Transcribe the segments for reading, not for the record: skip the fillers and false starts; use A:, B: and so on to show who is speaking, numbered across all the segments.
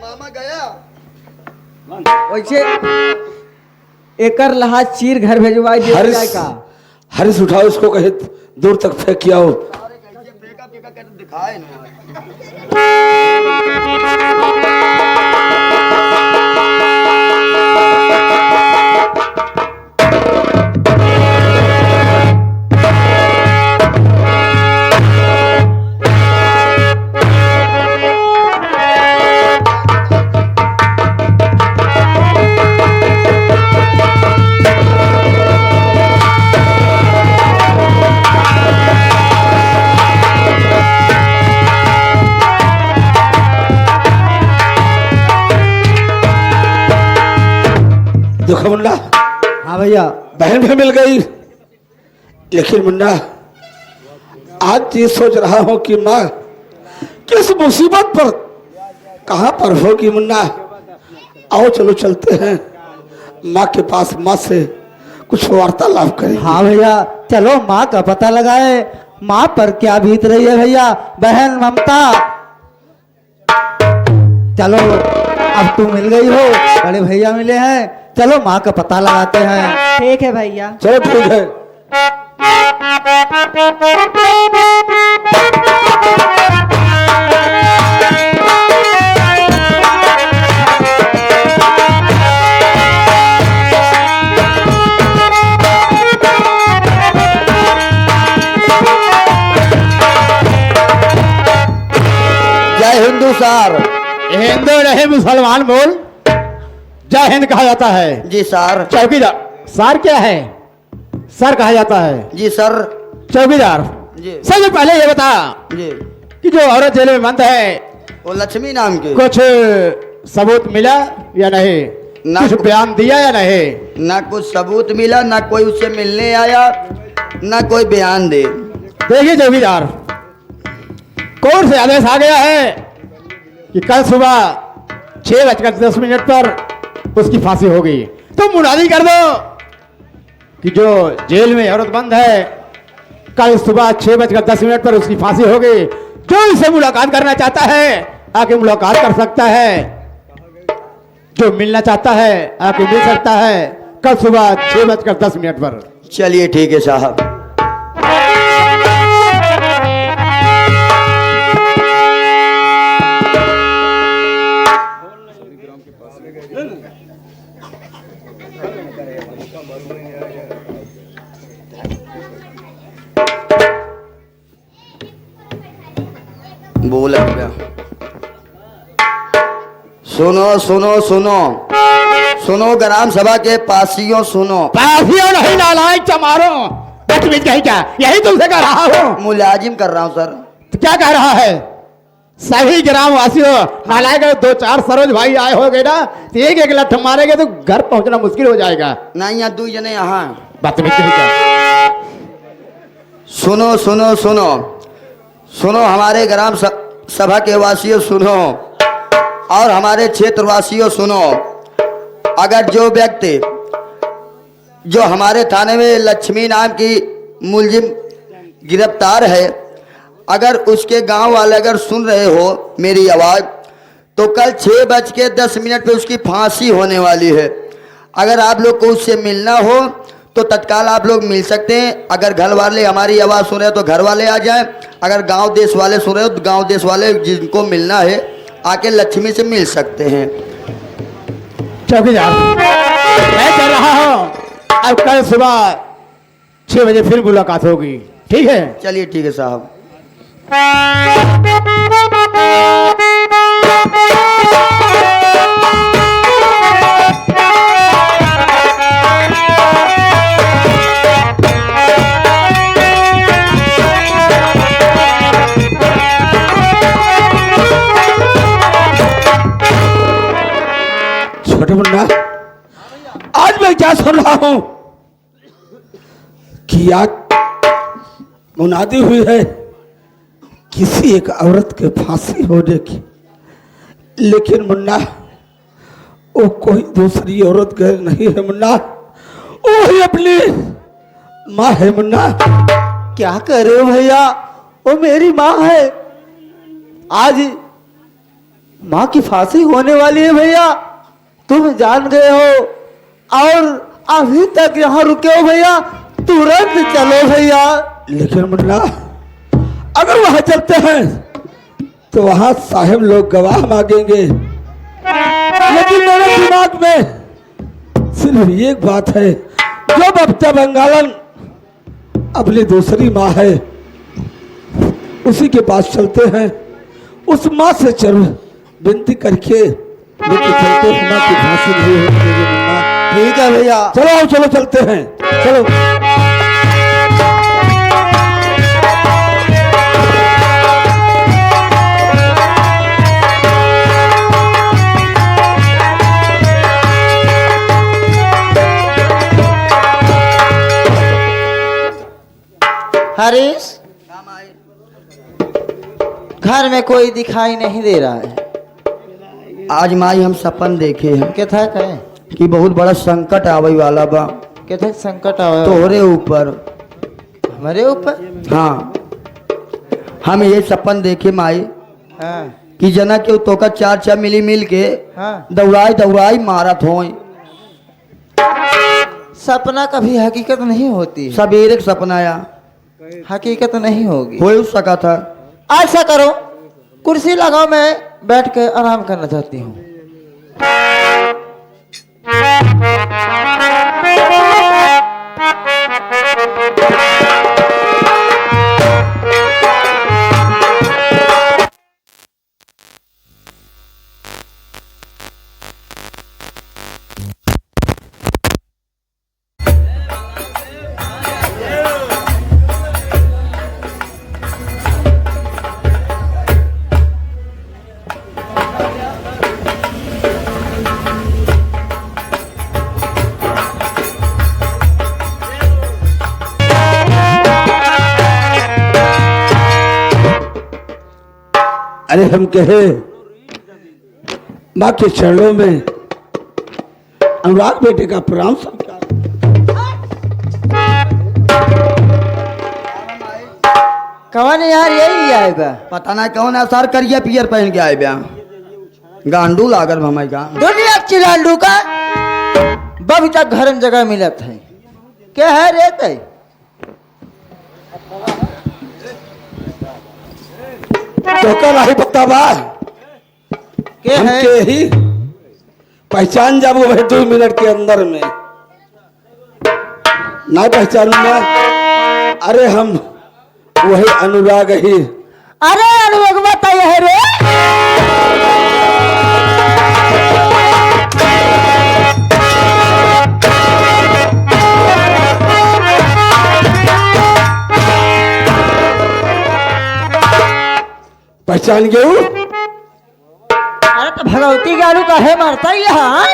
A: मामा गया
B: वैसे एकर लहा चीर घर भेजवाई दे जाए का।
C: हरीश उठाओ इसको, कहे दूर तक फेंक के आओ।
A: फेंका फेंका कर दिखाए ना।
C: देखो मुन्ना,
B: हाँ भैया,
C: बहन भी मिल गई, लेकिन मुन्ना आज ये सोच रहा हूं कि माँ किस मुसीबत पर कहां पर होगी। मुन्ना आओ चलो चलते हैं माँ के पास, माँ से कुछ वार्तालाप करें।
B: हाँ भैया चलो माँ का पता लगाए, माँ पर क्या बीत रही है भैया। बहन ममता, चलो अब तू मिल गई हो, बड़े भैया मिले हैं, चलो माँ का पता लगाते हैं।
D: ठीक है भैया।
C: चलो ठीक है।
A: जय हिंदू सर।
E: हिंदू नहीं मुसलमान बोल। जय हिंद कहा जाता है।
A: जी सर।
E: चौकीदार सर क्या है? सर कहा जाता है।
A: जी सर।
E: चौकीदार
A: जी।
E: सबसे पहले ये बता
A: जी।
E: कि जो औरत जेल में बंद है,
A: वो लक्ष्मी नाम की,
E: कुछ सबूत मिला या नहीं?
A: ना
E: कुछ बयान दिया या नहीं?
A: ना कुछ सबूत मिला, ना कोई उससे मिलने आया, ना कोई बयान दे।
E: देखिए चौकीदार, कोर्ट से आदेश आ गया है कि कल सुबह 6:10 पर उसकी फांसी होगी। तो मुनादी कर दो कि जो जेल में औरत बंद है, कल सुबह 6:10 पर उसकी फांसी होगी। जो इससे मुलाकात करना चाहता है आके मुलाकात कर सकता है, जो मिलना चाहता है आके मिल सकता है कल सुबह 6:10 पर।
A: चलिए ठीक है साहब। बोला क्या? सुनो सुनो सुनो सुनो ग्राम सभा के पासियों, सुनो।
E: पासियों नहीं, नालायक चमारो, बदतमीज कहीं क्या, यही तुमसे कह रहा हूँ।
A: मुलाजिम कर रहा हूँ सर।
E: तो क्या कह रहा है? सभी ग्राम वासियों, नालायक 2-4 सरोज भाई आए होगे ना, तो एक लठ मारेंगे तो घर पहुंचना मुश्किल हो जाएगा।
A: नहीं, यहाँ 2 जने यहाँ।
E: बदतमीज कहीं क्या।
A: सुनो सुनो सुनो सुनो, हमारे ग्राम सभा के वासियों सुनो, और हमारे क्षेत्रवासियों सुनो। अगर जो व्यक्ति जो हमारे थाने में लक्ष्मी नाम की मुलजिम गिरफ्तार है, अगर उसके गांव वाले अगर सुन रहे हो मेरी आवाज़, तो कल 6:10 पे उसकी फांसी होने वाली है। अगर आप लोग को उससे मिलना हो तो तत्काल आप लोग मिल सकते हैं। अगर घर वाले हमारी आवाज़ सुन रहे हो तो घर वाले आ जाएं। अगर गांव देश वाले सुन रहे हो तो गांव देश वाले, जिनको मिलना है आके लक्ष्मी से मिल सकते हैं।
E: चौकीदार मैं कह रहा हूँ, अब कल सुबह 6 बजे फिर मुलाकात होगी, ठीक है?
A: चलिए ठीक है साहब।
C: छोटे मुन्ना, आज मैं क्या सुन रहा हूं कि आज मुनादी हुई है किसी एक औरत के फांसी होने की। लेकिन मुन्ना, वो कोई दूसरी औरत गैर नहीं है मुन्ना, वो ही अपनी माँ है मुन्ना।
B: क्या कर रहे हो भैया? वो मेरी माँ है। आज माँ की फांसी होने वाली है भैया, तुम जान गए हो और अभी तक यहाँ रुके हो भैया। तुरंत चलो भैया।
C: लेकिन मुन्ना अगर वहां चलते हैं तो वहां साहब लोग गवाह मांगेंगे, लेकिन मेरे दिमाग में सिर्फ एक बात है, जो बप्ता बंगालन अपनी दूसरी माँ है उसी के पास चलते हैं। उस माँ से चल विनती करके लेकिन चलते हैं, माँ की फांसी नहीं होने देंगे मुन्ना।
B: ठीक है भैया।
C: चलो आओ, चलो चलते हैं, चलो।
D: हरीश, घर में कोई दिखाई नहीं दे रहा है।
A: आज माई हम सपन देखे हैं
D: क्या था कहे?
A: कि बहुत बड़ा संकट आवे वाला बा
D: क्या था संकट आवे?
A: तोहरे ऊपर।
D: हमारे ऊपर?
A: हाँ, हम ये सपन देखे माई
D: हाँ
A: कि जना के तोका चार चार मिल के
D: हाँ।
A: दौड़ाई दौड़ाई मारत हो।
D: सपना कभी हकीकत नहीं होती।
A: सवेरे के सपना आया,
D: हकीकत नहीं होगी।
A: हो सका था।
D: ऐसा करो, कुर्सी लगाओ, मैं बैठ के आराम करना चाहती हूँ।
C: अरे हम कहे माँ के चरणों में अनुराग बेटे का प्रणाम स्वीकार।
D: कौन यार यही आएगा?
A: पता ना कौन असर करिए पियर पहन के आए ब्या, गांडू लागल हमारे का।
D: दुनिया चिरांडू का बभी तक घर में जगह मिलत है। क्या है रे ते?
C: तो कल ही पता बा
D: क्या
C: हम
D: है?
C: के ही पहचान जाब वही 2 मिनट के अंदर में ना पहचानूंगा। अरे हम वही अनुराग ही।
D: अरे अनुराग बताइए है रे।
C: पहचान गए?
D: अरे तो भगवती गालू का है मरता ही यहाँ।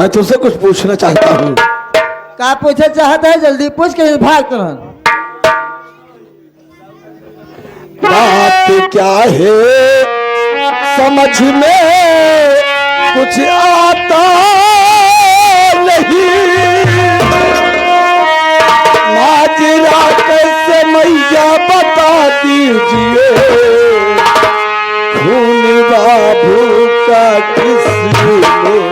C: मैं तुझसे कुछ पूछना चाहता हूँ।
D: का पूछे चाहता है? जल्दी पूछ के भाग तुरंत।
C: बात क्या है समझ में कुछ आता नहीं, माजरा कैसे मैया बता दीजिए, खून बाबू का किसने लिया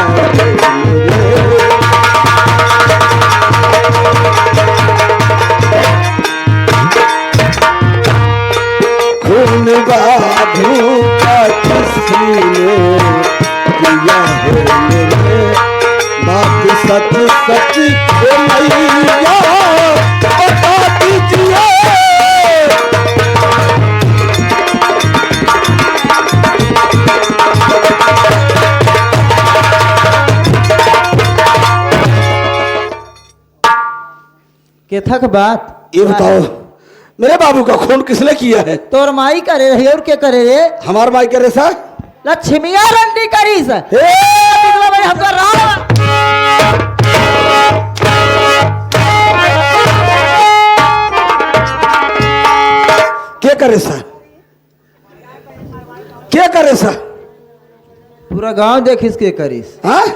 C: है मेरे। खून बाबू का किसने लिया है मेरे, बात सच सच मैया बता दीजिए।
D: के थक बात
C: ये बताओ मेरे बाबू का खून किसने किया है?
D: तोर माई करे रही और के करे रे?
C: हमार माई करे सा
D: लक्ष्मिया रंडी करी सा।
C: हे!
D: भाई हमका राम
C: क्या करे सा? क्या करे सा?
D: पूरा गांव देखिस के करिस।
C: हाँ,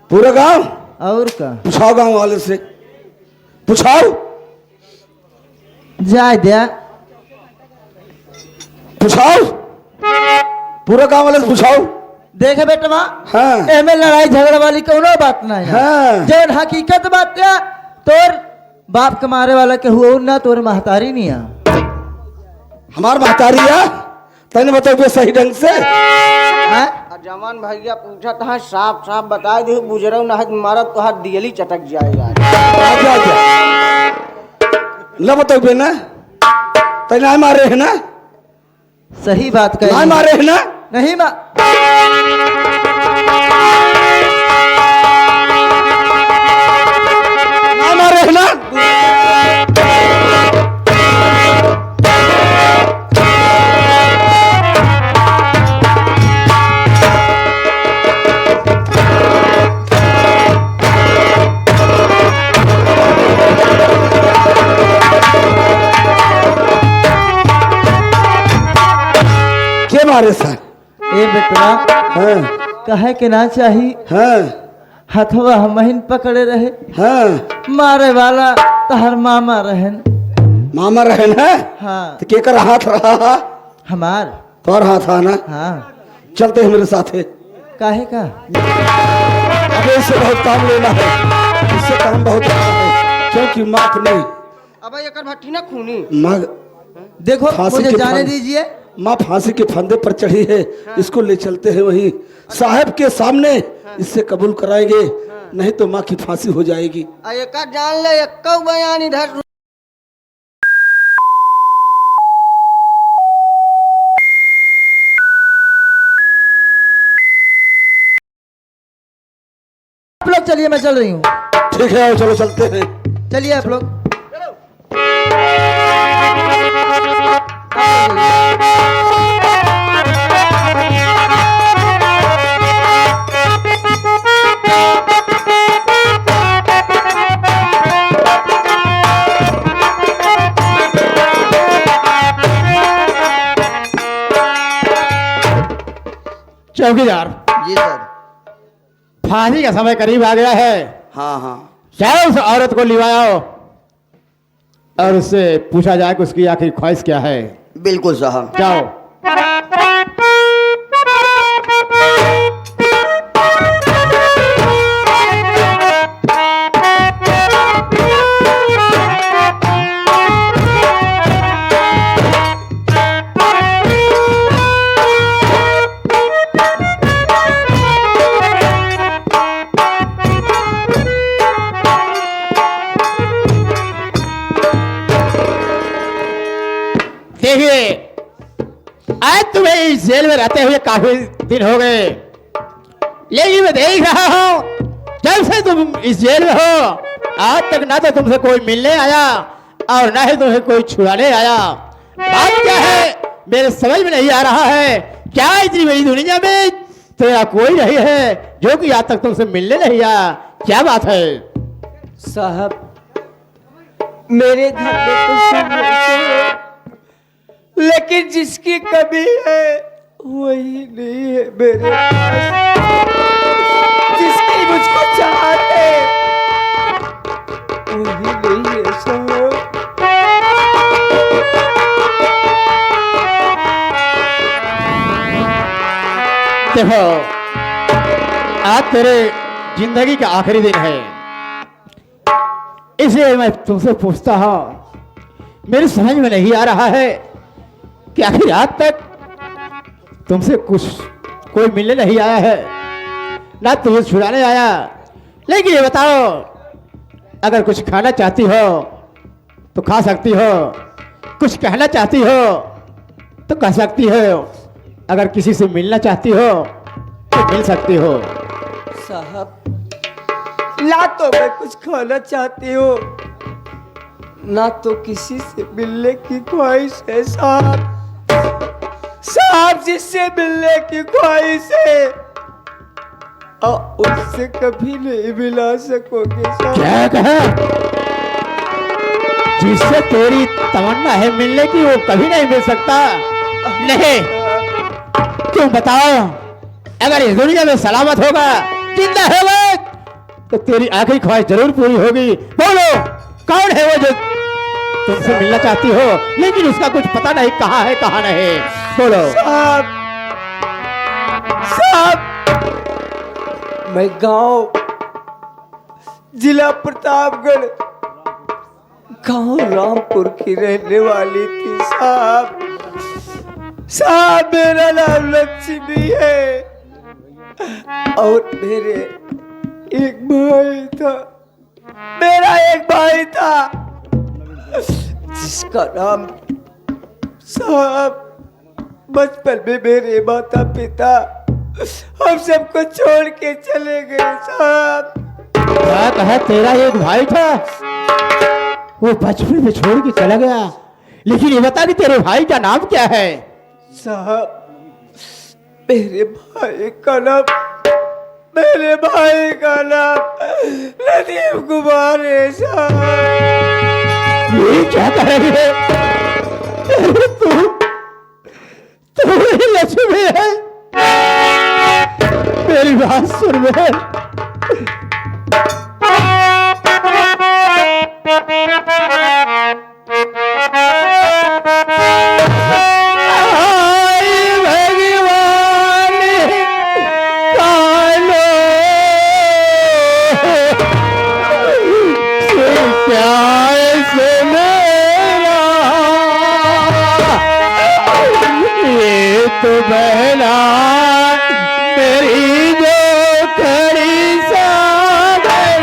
C: पूरा गांव?
D: और का
C: पूछाओ गांव वाले से, पूछाओ,
D: जाय दिया।
C: पूछाओ, पूरा गांव वाले से पूछाओ।
D: देखे बेटवा,
C: हाँ।
D: एमे लड़ाई झगड़ा वाली कोनो बात नहीं है।
C: हाँ।
D: जौन हकीकत बात है, तोर बाप के मारे वाला के हुआ ना, तोर महतारी नहीं आ।
C: हमार महतारी आ, तैने बताओ सही ढंग से।
D: हैं?
F: जवान भैया पूछा था, साफ साफ बता दे, बुजरऊ ना मारा तो हाथ दियली चटक जाएगा।
C: आजा आजा, ला बताओ बेना, तैने आए मारे है ना?
D: सही बात
C: आए
D: कही।
C: मारे है ना?
D: नहीं माँ,
C: आए मारे है ना? के मारे सर?
D: ए बेटवा,
C: हाँ
D: कहे के ना चाही,
C: हाँ
D: हथवा हमहिन पकड़े रहे,
C: हाँ,
D: मारे वाला तहर मामा रहन।
C: मामा रहे ना?
D: हाँ,
C: तो के कर हाथ रहा?
D: हमार।
C: तोर हाथ आ ना?
D: हाँ,
C: चलते हैं मेरे साथ है।
D: काहे का?
C: अबे इससे बहुत काम लेना है, इससे काम बहुत लेना है, क्योंकि माँ अपनी
F: अब ये कर भट्टी ना खूनी।
C: माँ
D: देखो
C: फांसी
D: मुझे
C: के
D: जाने
C: फंद-
D: दीजिए।
C: माँ फांसी के फंदे पर चढ़ी है, इसको ले चलते हैं वहीं साहब के सामने, इससे कबूल कराएंगे, नहीं तो माँ की फांसी हो जाएगी।
F: एक जान ले, एक बयान इधर।
D: आप लोग चलिए, मैं चल रही हूँ।
C: ठीक है, आओ चलो चलते हैं।
D: चलिए आप लोग।
E: चौकीदार,
A: जी सर।
E: फांसी का समय करीब आ गया है।
A: हाँ हाँ,
E: चाहे उस औरत को लिवाओ और उससे पूछा जाए कि उसकी आखिर ख्वाहिश क्या है।
A: बिल्कुल साहब।
E: जाओ। देखिए, आज तुम्हें इस जेल में रहते हुए काफी दिन हो गए, लेकिन मैं देख रहा हूं जब से तुम इस जेल में हो, आज तक ना तो तुमसे कोई मिलने आया और ना ही तुम्हें कोई छुड़ाने आया। बात क्या है मेरे समझ में नहीं आ रहा है। क्या इतनी बड़ी दुनिया में तेरा कोई नहीं है जो कि आज तक तुमसे मिलने नहीं आया? क्या बात है?
F: साहब, मेरे घर में तो सब वैसे है, लेकिन जिसकी कमी है वही नहीं है मेरे पास। जिसकी मुझको चाहत है वही नहीं है साहब।
E: देखो, आज तेरे जिंदगी का आखिरी दिन है, इसलिए मैं तुमसे पूछता हूं, मेरी समझ में नहीं आ रहा है कि आखिर आज तक तुमसे कोई मिलने नहीं आया है, ना तुम्हें छुड़ाने आया। लेकिन ये बताओ, अगर कुछ खाना चाहती हो तो खा सकती हो, कुछ कहना चाहती हो तो कह सकती हो, अगर किसी से मिलना चाहती हो तो मिल सकती हो।
F: साहब, ना तो मैं कुछ खाना चाहती हूँ, ना तो किसी से मिलने की ख्वाहिश है साहब। साहब, जिससे मिलने की ख्वाहिश है उससे कभी नहीं मिला सकोगे साहब।
E: क्या कहा? जिससे तेरी तमन्ना है मिलने की, वो कभी नहीं मिल सकता। नहीं, तुम बताओ, अगर इस दुनिया में सलामत होगा, जिंदा है वो, तो तेरी आखिरी ख्वाहिश जरूर पूरी होगी। बोलो, कौन है वो जो तुमसे मिलना चाहती हो, लेकिन उसका कुछ पता नहीं, कहाँ है कहाँ नहीं? बोलो।
F: साहब, मैं गांव जिला प्रतापगढ़, गांव रामपुर की रहने वाली थी साहब। साहब, मेरा नाम लक्ष्मी है और मेरे एक भाई था, मेरा एक भाई था जिसका नाम, साहब, बचपन में मेरे माता पिता हम सबको छोड़ के चले गए साहब।
E: क्या कहा, तेरा एक भाई था, वो बचपन में छोड़ के चला गया, लेकिन ये बता कि तेरे भाई का नाम क्या है?
F: साहब, मेरे भाई का नाम नदीम कुमार है साहब।
E: ये क्या कह रही है? तू मेरी लक्ष्मी है, मेरी बात सुन बहन। तो बहना मेरी जो खड़ी सागर,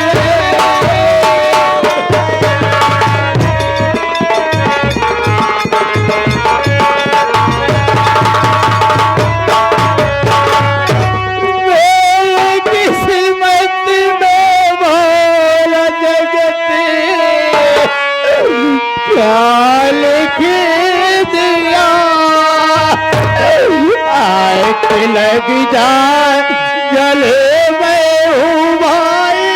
E: मेरी किस्मत में भोला जगत क्या लिख दिया, लग जाए जले में हूँ भाई।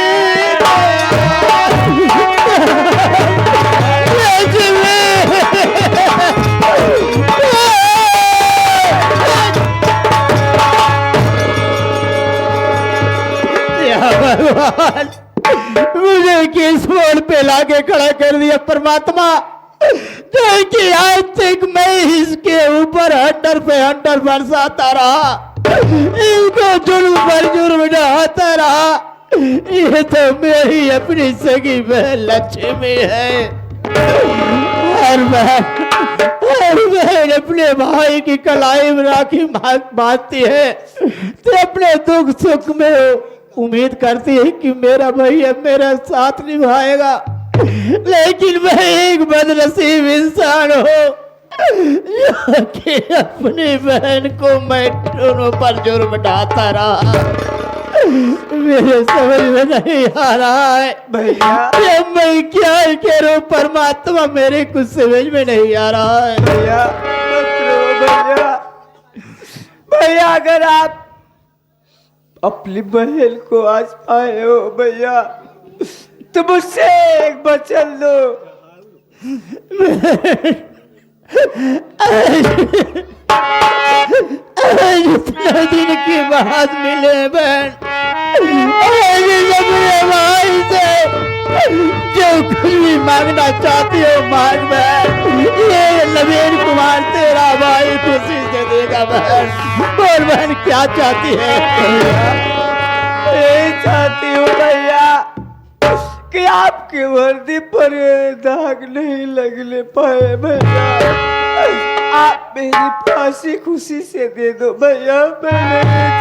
E: भगवान, मुझे किस मोड़ पे लाके खड़ा कर दिया परमात्मा, कि आज तक मैं इसके ऊपर हंटर पे हंटर बरसाता रहा, इनको जुर्म पर जुर्म ढाता रहा। ये तो मेरी अपनी सगी बहन लक्ष्मी है। हर बहन अपने भाई की कलाई में राखी बांधती है, तो अपने दुख सुख में उम्मीद करती है कि मेरा भैया मेरा साथ निभाएगा, लेकिन मैं एक बदनसीब इंसान हूँ कि अपनी बहन को मैं दोनों पर जुर्म ढाता रहा। मेरे समझ में नहीं आ रहा है
F: भैया,
E: कि मैं क्या करूं परमात्मा, मेरे कुछ समझ में नहीं आ रहा है।
F: भैया मत रो भैया। भैया, अगर आप अपनी बहन को आज पाए हो भैया, तो मुझसे एक वचन लो।
E: इतने दिन के बाद मिले बहन, अपने भाई से जो कुछ भी मांगना चाहती हो मांग बहन, ये नवीन कुमार तेरा भाई खुशी से देगा बहन। बोल बहन, क्या चाहती है?
F: यही चाहती हूँ भैया कि आपकी वर्दी पर दाग नहीं लगने पाए भैया। आप मेरी फांसी खुशी से दे दो भैया, मैं नहीं